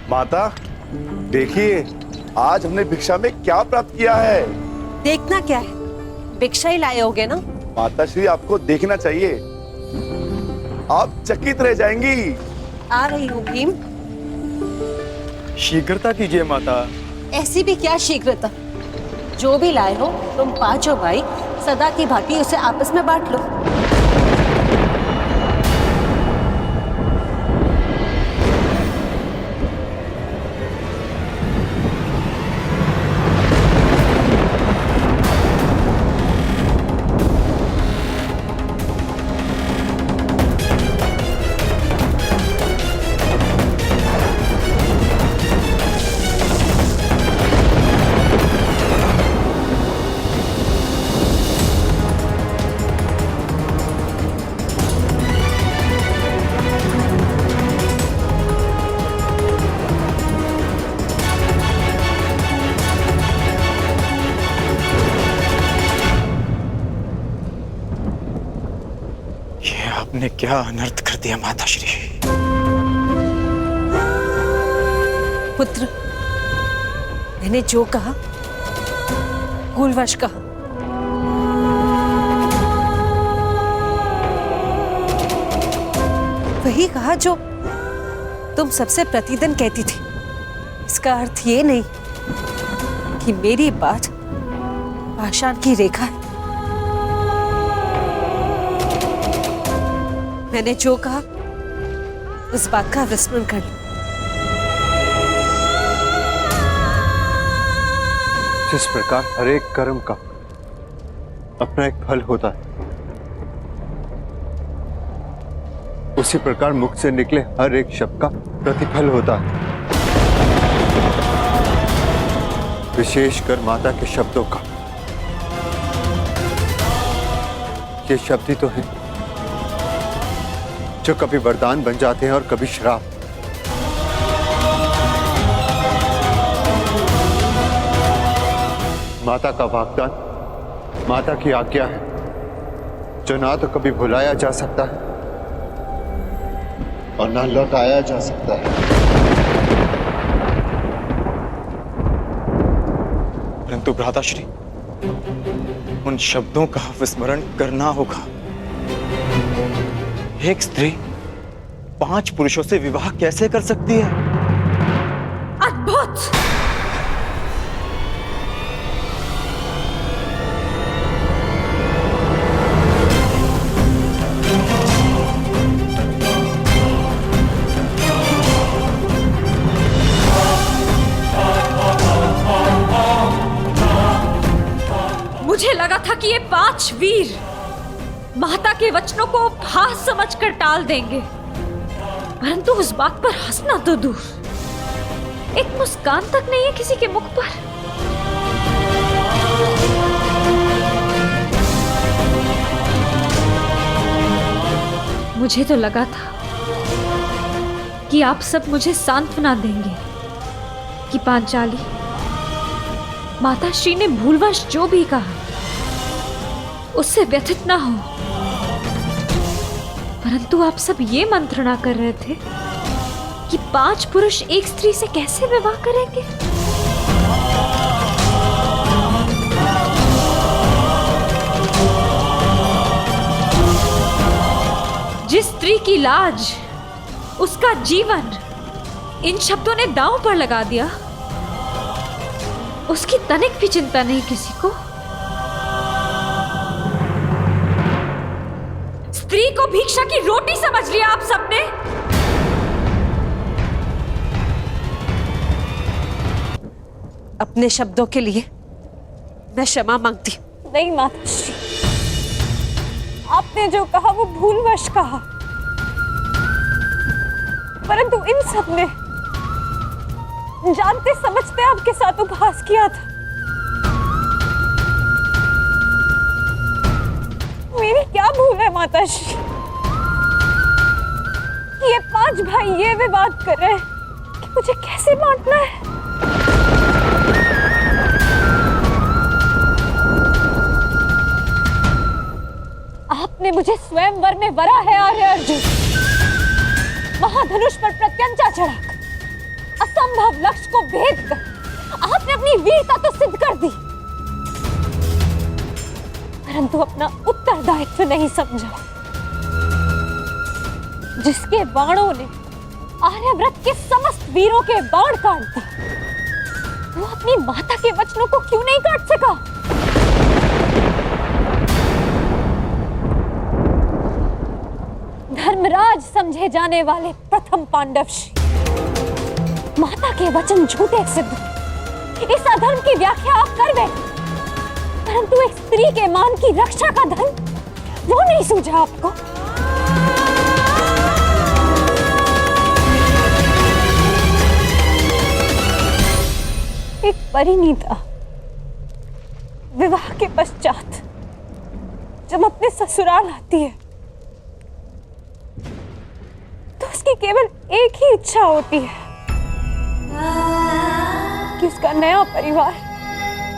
माता देखिए, आज हमने भिक्षा में क्या प्राप्त किया है। देखना क्या है, भिक्षा ही लाए होगे ना। माता श्री, आपको देखना चाहिए, आप चकित रह जाएंगी। आ रही हूँ भीम। शीघ्रता कीजिए माता। ऐसी भी क्या शीघ्रता, जो भी लाए हो तुम पांचों भाई सदा की भांति उसे आपस में बांट लो। आपने क्या अनर्थ कर दिया माताश्री। पुत्र, मैंने जो कहा भूलवश कहा। वही कहा जो तुम सबसे प्रतिदिन कहती थी। इसका अर्थ ये नहीं कि मेरी बात पाषाण की रेखा है। मैंने जो कहा उस बात का विस्मरण कर लो। जिस प्रकार हर एक कर्म का अपना एक फल होता है, उसी प्रकार मुख से निकले हर एक शब्द का प्रतिफल होता है। विशेषकर माता के शब्दों का। ये शब्द ही तो है जो कभी वरदान बन जाते हैं और कभी श्राप। माता का वाग्दान, माता की आज्ञा है जो ना तो कभी भुलाया जा सकता है और ना लौटाया जा सकता है। परंतु भ्राताश्री, उन शब्दों का विस्मरण करना होगा। एक स्त्री 5 पुरुषों से विवाह कैसे कर सकती है? अद्भुत! मुझे लगा था कि ये 5 वीर माता के वचनों को हास समझकर टाल देंगे, परंतु उस बात पर हंसना तो दूर, एक मुस्कान तक नहीं है किसी के मुख पर। मुझे तो लगा था कि आप सब मुझे सांत्वना देंगे कि पांचाली, माताश्री ने भूलवश जो भी कहा उससे व्यथित ना हो, परंतु आप सब ये मंत्रणा कर रहे थे कि 5 पुरुष एक स्त्री से कैसे विवाह करेंगे। जिस स्त्री की लाज, उसका जीवन इन शब्दों ने दांव पर लगा दिया, उसकी तनिक भी चिंता नहीं किसी को। स्त्री को भिक्षा की रोटी समझ लिया आप सबने। अपने शब्दों के लिए मैं क्षमा मांगती हूँ। नहीं माताश्री, आपने जो कहा वो भूलवश कहा, परंतु इन सब ने जानते समझते आपके साथ उपहास किया था। मेरी क्या भूल है माताश्री? ये 5 भाई ये विवाद कर रहे हैं कि मुझे कैसे बांटना है। आपने मुझे स्वयंवर में वरा है आर्य अर्जुन, महाधनुष पर प्रत्यंचा चढ़ाकर असंभव लक्ष्य को भेद कर आपने अपनी वीरता तो सिद्ध कर दी, परंतु अपना उत्तरदायित्व नहीं समझा। जिसके बाणों ने आर्यव्रत के समस्त वीरों के बाण काट दिए, वो अपनी माता के वचनों को क्यों नहीं काट सका? धर्मराज समझे जाने वाले प्रथम पांडवश्री, माता के वचन झूठे सिद्ध, इस अधर्म की व्याख्या आप कर बैठे, परंतु एक स्त्री के मान की रक्षा का धर्म वो नहीं सूझा आपको। एक परिणीता विवाह के पश्चात जब अपने ससुराल आती है तो उसकी केवल एक ही इच्छा होती है कि उसका नया परिवार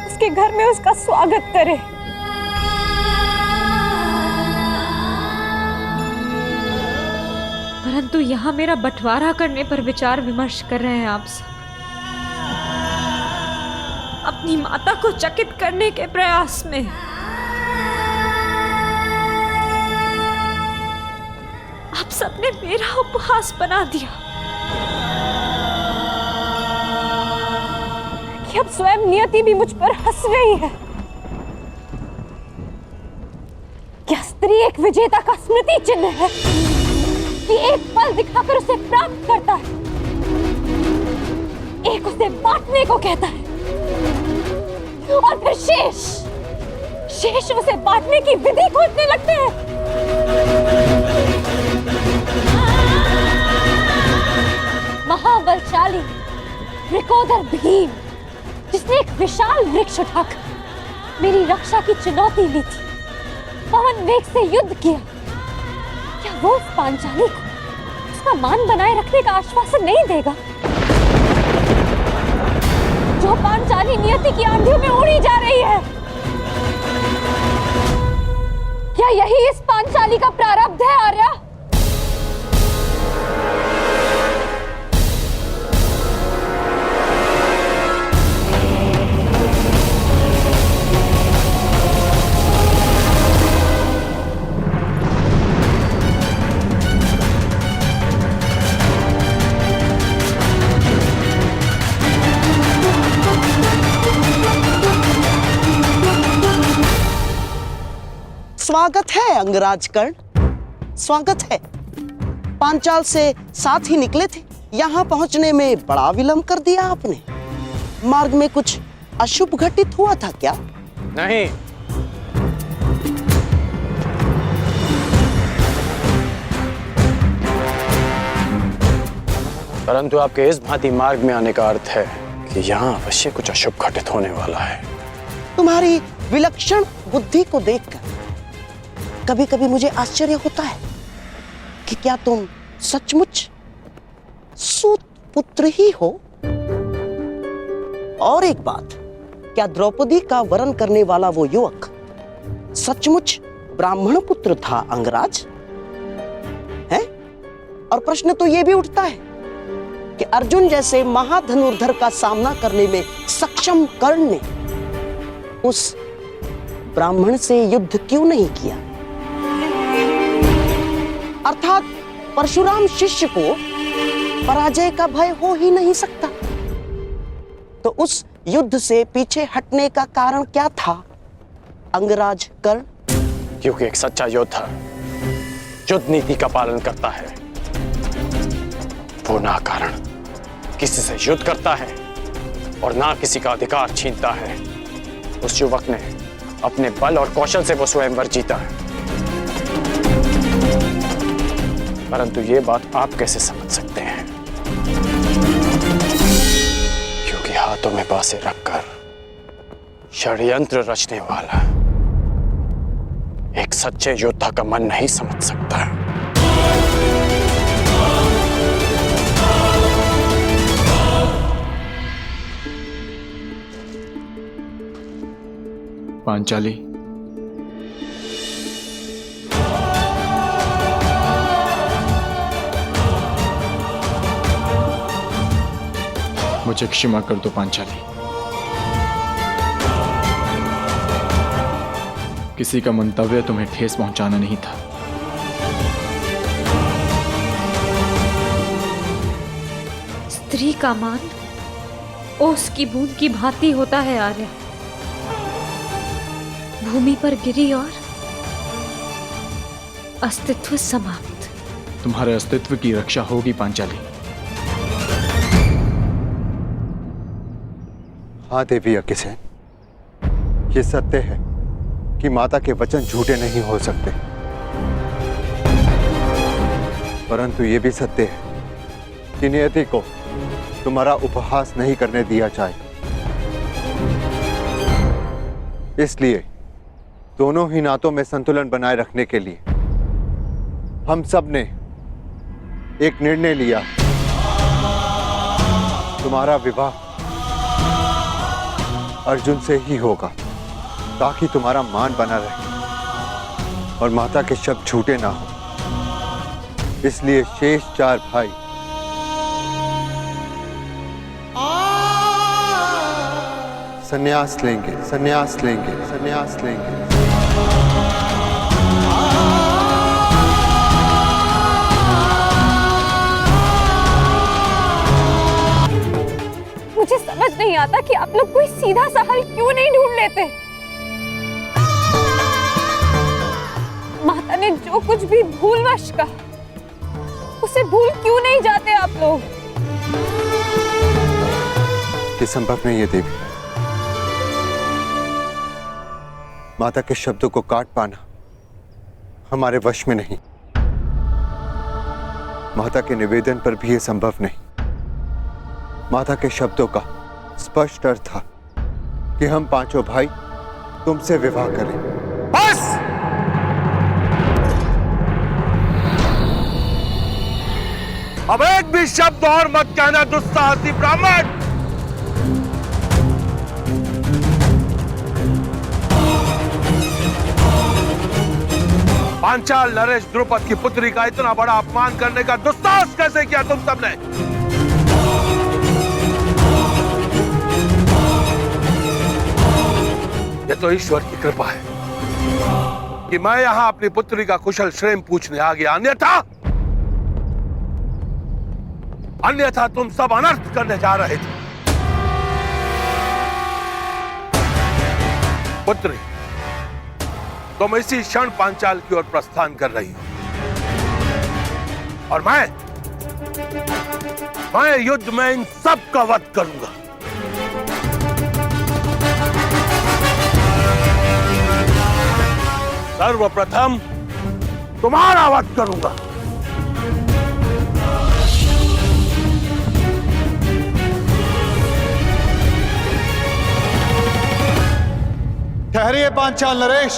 उसके घर में उसका स्वागत करे। परंतु यहाँ मेरा बंटवारा करने पर विचार विमर्श कर रहे हैं आप सब, अपनी माता को चकित करने के प्रयास में। आप सबने मेरा उपहास बना दिया कि अब स्वयं नियति भी मुझ पर हंस रही है। क्या स्त्री एक विजेता का स्मृति चिन्ह है कि एक पल दिखाकर उसे प्राप्त करता है, एक उसे बांटने को कहता है और फिर शेष उसे बांटने की विधि खोजने लगते हैं। महाबलशाली वृकोदर भीम, जिसने एक विशाल वृक्ष उठाकर मेरी रक्षा की चुनौती ली थी, पवन वेग से युद्ध किया, क्या वो उस पांचाली को उसका मान बनाए रखने का आश्वासन नहीं देगा जो पांचाली नियति की आंधियों में उड़ी जा रही है? क्या यही इस पांचाली का प्रारब्ध है आर्या? स्वागत है अंगराज कर्ण, स्वागत है। पांचाल से साथ ही निकले थे, यहाँ पहुंचने में बड़ा विलंब कर दिया आपने। मार्ग में कुछ अशुभ घटित हुआ था क्या? नहीं, परंतु आपके इस भांति मार्ग में आने का अर्थ है कि यहाँ अवश्य कुछ अशुभ घटित होने वाला है। तुम्हारी विलक्षण बुद्धि को देखकर कभी कभी मुझे आश्चर्य होता है कि क्या तुम सचमुच सूत पुत्र ही हो? और एक बात, क्या द्रौपदी का वरण करने वाला वो युवक सचमुच ब्राह्मण पुत्र था अंगराज? है? और प्रश्न तो यह भी उठता है कि अर्जुन जैसे महाधनुर्धर का सामना करने में सक्षम कर्ण ने उस ब्राह्मण से युद्ध क्यों नहीं किया? अर्थात परशुराम शिष्य को पराजय का भय हो ही नहीं सकता। तो उस युद्ध से पीछे हटने का कारण क्या था अंगराज कर्ण? क्योंकि एक सच्चा योद्धा युद्ध नीति का पालन करता है, वो ना कारण किसी से युद्ध करता है और ना किसी का अधिकार छीनता है। उस युवक ने अपने बल और कौशल से वो स्वयंवर जीता है। परंतु ये बात आप कैसे समझ सकते हैं? क्योंकि हाथों में बांसे रखकर षड्यंत्र रचने वाला एक सच्चे योद्धा का मन नहीं समझ सकता। पांचाली, मुझे क्षमा कर दो पांचाली। किसी का मंतव्य तुम्हें ठेस पहुंचाना नहीं था। स्त्री का मान ओस की बूंद की भांति होता है आर्य। भूमि पर गिरी और अस्तित्व समाप्त। तुम्हारे अस्तित्व की रक्षा होगी पांचाली। हाँ देवी अग्निसेन, ये सत्य है कि माता के वचन झूठे नहीं हो सकते, परंतु ये भी सत्य है कि नियति को तुम्हारा उपहास नहीं करने दिया जाए। इसलिए दोनों ही नातों में संतुलन बनाए रखने के लिए हम सब ने एक निर्णय लिया। तुम्हारा विवाह अर्जुन से ही होगा, ताकि तुम्हारा मान बना रहे और माता के शब्द झूठे ना हो। इसलिए शेष 4 भाई संन्यास लेंगे, संन्यास लेंगे, संन्यास लेंगे। मुझे समझ नहीं आता कि आप लोग कोई सीधा सा हल क्यों नहीं ढूंढ लेते। माता ने जो कुछ भी भूलवश कहा, उसे भूल क्यों नहीं जाते आप लोग? ये संभव नहीं है देवी। माता के शब्दों को काट पाना हमारे वश में नहीं। माता के निवेदन पर भी यह संभव नहीं। माता के शब्दों का स्पष्ट अर्थ था कि हम 5 भाई तुमसे विवाह करें। बस! अब एक भी शब्द और मत कहना दुस्साहसी ब्राह्मण। पांचाल नरेश द्रुपद की पुत्री का इतना बड़ा अपमान करने का दुस्साहस कैसे किया तुम सबने? ये तो ईश्वर की कृपा है कि मैं यहां अपनी पुत्री का कुशल क्षेम पूछने आ गया, अन्यथा तुम सब अनर्थ करने जा रहे थे। पुत्री, तुम इसी क्षण पांचाल की ओर प्रस्थान कर रही हो और मैं युद्ध में इन सब का वध करूंगा। सर्वप्रथम तुम्हारा वध करूंगा। ठहरिए पांचाल नरेश।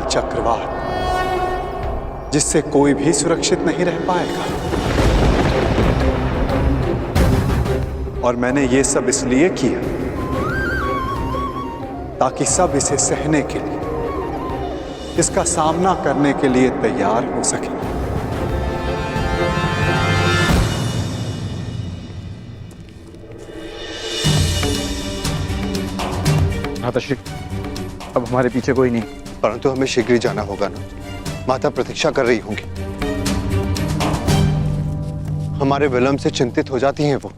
चक्रवात जिससे कोई भी सुरक्षित नहीं रह पाएगा, और मैंने ये सब इसलिए किया ताकि सब इसे सहने के लिए, इसका सामना करने के लिए तैयार हो सके। माताश्री, अब हमारे पीछे कोई नहीं, परंतु हमें शीघ्र ही जाना होगा ना। माता प्रतीक्षा कर रही होंगी। हमारे विलंब से चिंतित हो जाती हैं वो।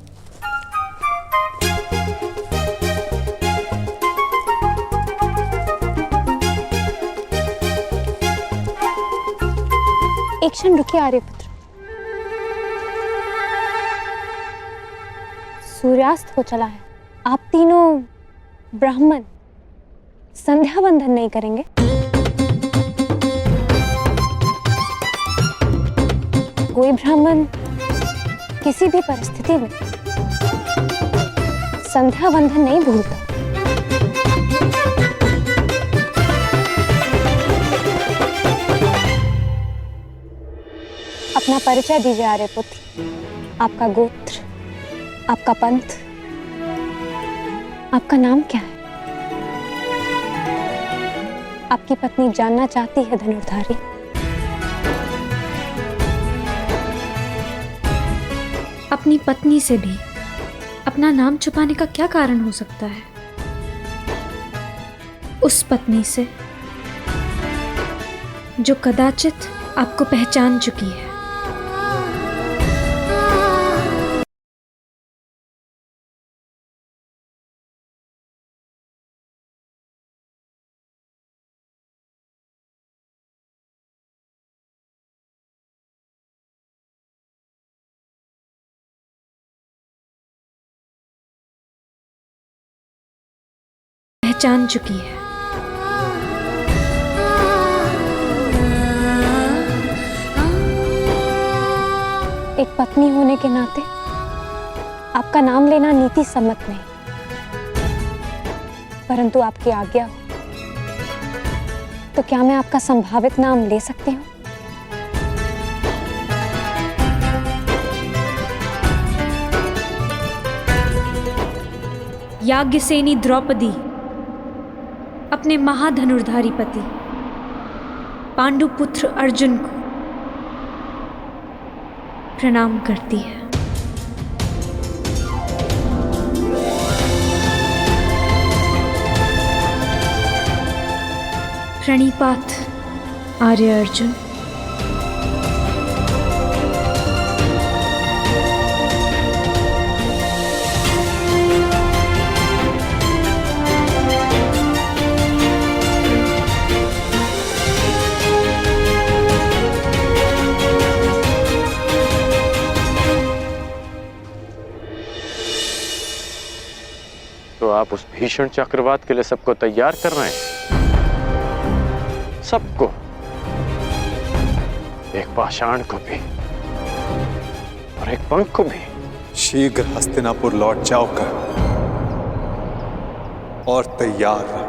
एक क्षण रुकिए आर्यपुत्र। सूर्यास्त हो चला है। आप तीनों ब्राह्मण संध्या बंधन नहीं करेंगे? कोई ब्राह्मण किसी भी परिस्थिति में संध्या बंधन नहीं भूलता। अपना परिचय दीजिए आर्यपुत्र। आपका गोत्र, आपका पंथ, आपका नाम क्या है? आपकी पत्नी जानना चाहती है धनुर्धारी। अपनी पत्नी से भी अपना नाम छुपाने का क्या कारण हो सकता है? उस पत्नी से जो कदाचित आपको पहचान चुकी है। पहचान चुकी है। एक पत्नी होने के नाते आपका नाम लेना नीति सम्मत नहीं, परंतु आपकी आज्ञा हो तो क्या मैं आपका संभावित नाम ले सकती हूँ? याज्ञसेनी द्रौपदी अपने महाधनुर्धारी पति पांडुपुत्र अर्जुन को प्रणाम करती है। प्रणिपात आर्य अर्जुन। तो आप उस भीषण चक्रवात के लिए सबको तैयार कर रहे हैं? सबको, एक पाषाण को भी और एक पंख को भी। शीघ्र हस्तिनापुर लौट जाओकर और तैयार रहो,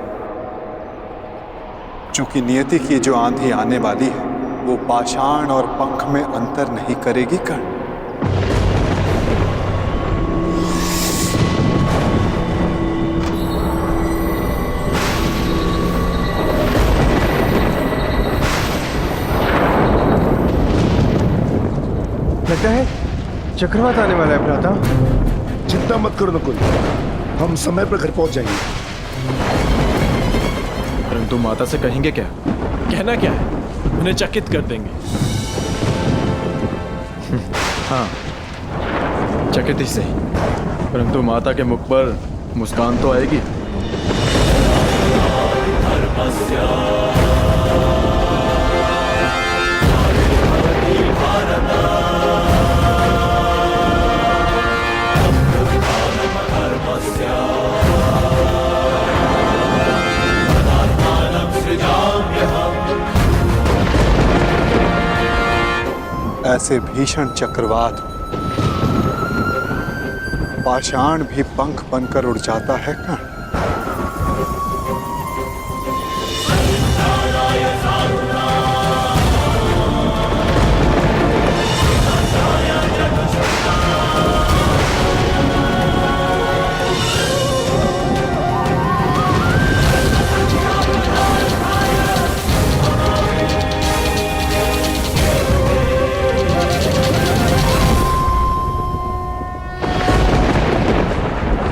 क्योंकि नियति की जो आंधी आने वाली है वो पाषाण और पंख में अंतर नहीं करेगी कर्ण। लगता है चक्रवात आने वाला है भ्राता। चिंता मत करो नकुल, हम समय पर घर पहुंच जाएंगे। परंतु माता से कहेंगे क्या? कहना क्या है? उन्हें चकित कर देंगे। हाँ, चकित ही सही, परंतु माता के मुख पर मुस्कान तो आएगी। ऐसे भीषण चक्रवात पाषाण भी पंख बनकर उड़ जाता है कर्ण।